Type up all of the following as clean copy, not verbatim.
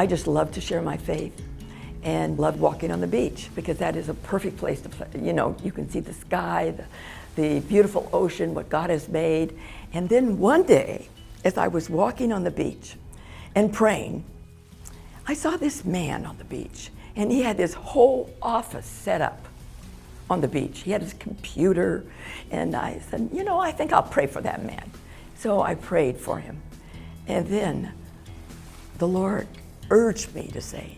I just love to share my faith and love walking on the beach because that is a perfect place to play. You know, you can see the sky, the beautiful ocean, what God has made. And then one day, as I was walking on the beach and praying, I saw this man on the beach, and he had his whole office set up on the beach. He had his computer, and I said, you know, I think I'll pray for that man. So I prayed for him. And then the Lord urged me to say,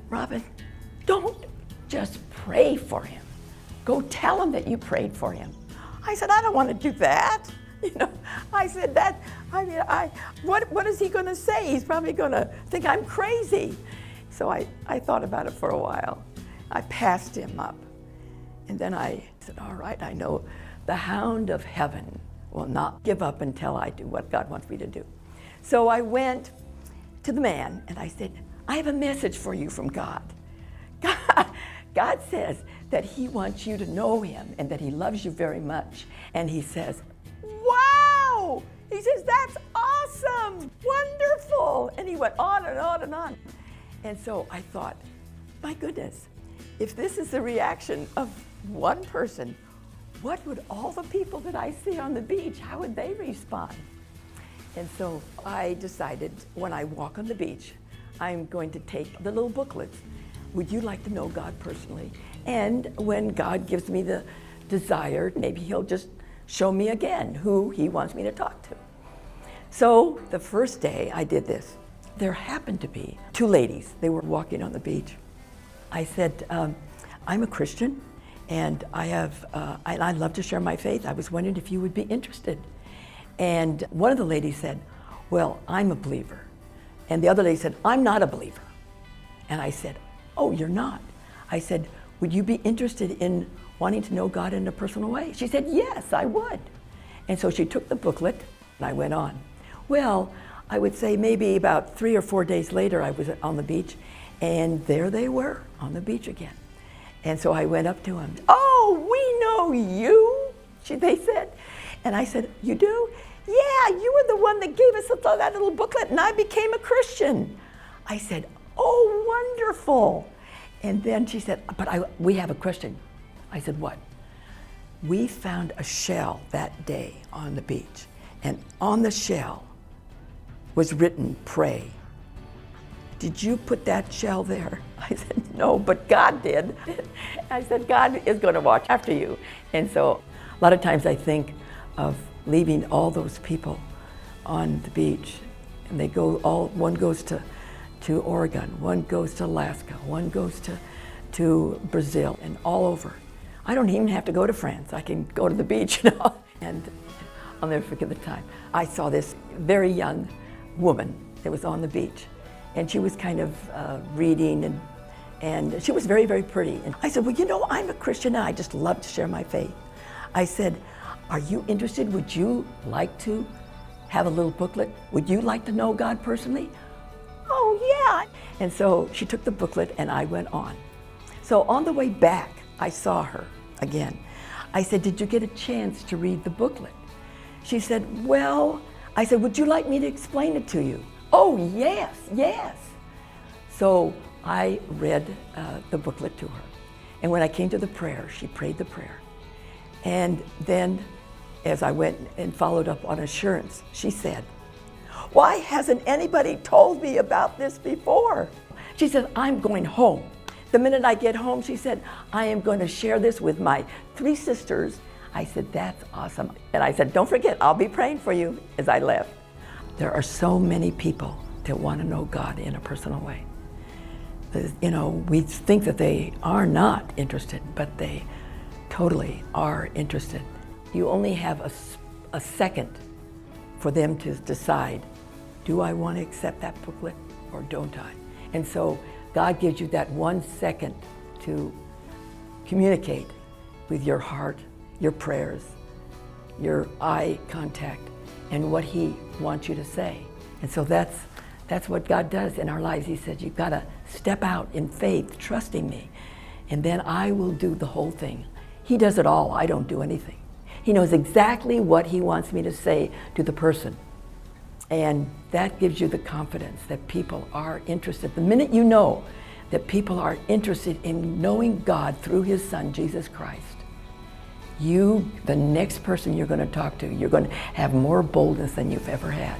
Robin, don't just pray for him. Go tell him that you prayed for him. I said, I don't want to do that. You know, I said that, what is he going to say? He's probably going to think I'm crazy. So I thought about it for a while. I passed him up. And then I said, all right, I know the hound of heaven will not give up until I do what God wants me to do. So I went to the man and I said, I have a message for you from God. God says that he wants you to know him and that he loves you very much. And he says, wow! He says, that's awesome, wonderful. And he went on and on and on. And so I thought, my goodness, if this is the reaction of one person, what would all the people that I see on the beach, how would they respond? And so I decided when I walk on the beach, I'm going to take the little booklets. Would you like to know God personally? And when God gives me the desire, maybe he'll just show me again who he wants me to talk to. So the first day I did this, there happened to be two ladies. They were walking on the beach. I said, I'm a Christian and I love to share my faith. I was wondering if you would be interested. And one of the ladies said, well, I'm a believer. And the other lady said, I'm not a believer. And I said, oh, you're not? I said, would you be interested in wanting to know God in a personal way? She said, yes, I would. And so she took the booklet and I went on. Well, I would say maybe about 3 or 4 days later, I was on the beach and there they were on the beach again. And so I went up to them. Oh, we know you, they said. And I said, you do? Yeah, you were the one that gave us that little booklet and I became a Christian. I said, oh, wonderful. And then she said, but we have a question. I said, what? We found a shell that day on the beach, and on the shell was written, pray. Did you put that shell there? I said, no, but God did. I said, God is going to watch after you. And so a lot of times I think of leaving all those people on the beach, and they go one goes to Oregon, one goes to Alaska, one goes to Brazil, and all over. I don't even have to go to France. I can go to the beach, you know. And I'll never forget the time. I saw this very young woman that was on the beach, and she was kind of reading, and she was very, very pretty. And I said, well, you know, I'm a Christian, and I just love to share my faith. I said, are you interested? Would you like to have a little booklet? Would you like to know God personally? Oh, yeah. And so she took the booklet and I went on. So on the way back, I saw her again. I said, did you get a chance to read the booklet? She said, well, I said, would you like me to explain it to you? Oh, yes, yes. So I read the booklet to her. And when I came to the prayer, she prayed the prayer. And then as I went and followed up on assurance, she said, why hasn't anybody told me about this before? She said, I'm going home. The minute I get home, she said, I am going to share this with my 3 sisters. I said, that's awesome. And I said, don't forget, I'll be praying for you as I left. There are so many people that want to know God in a personal way. You know, we think that they are not interested, but they totally are interested. You only have a second for them to decide, do I want to accept that booklet or don't I? And so God gives you that 1 second to communicate with your heart, your prayers, your eye contact, and what he wants you to say. And so that's what God does in our lives. He says, you've got to step out in faith, trusting me, and then I will do the whole thing. He does it all. I don't do anything. He knows exactly what he wants me to say to the person. And that gives you the confidence that people are interested. The minute you know that people are interested in knowing God through his Son, Jesus Christ, the next person you're going to talk to, you're going to have more boldness than you've ever had.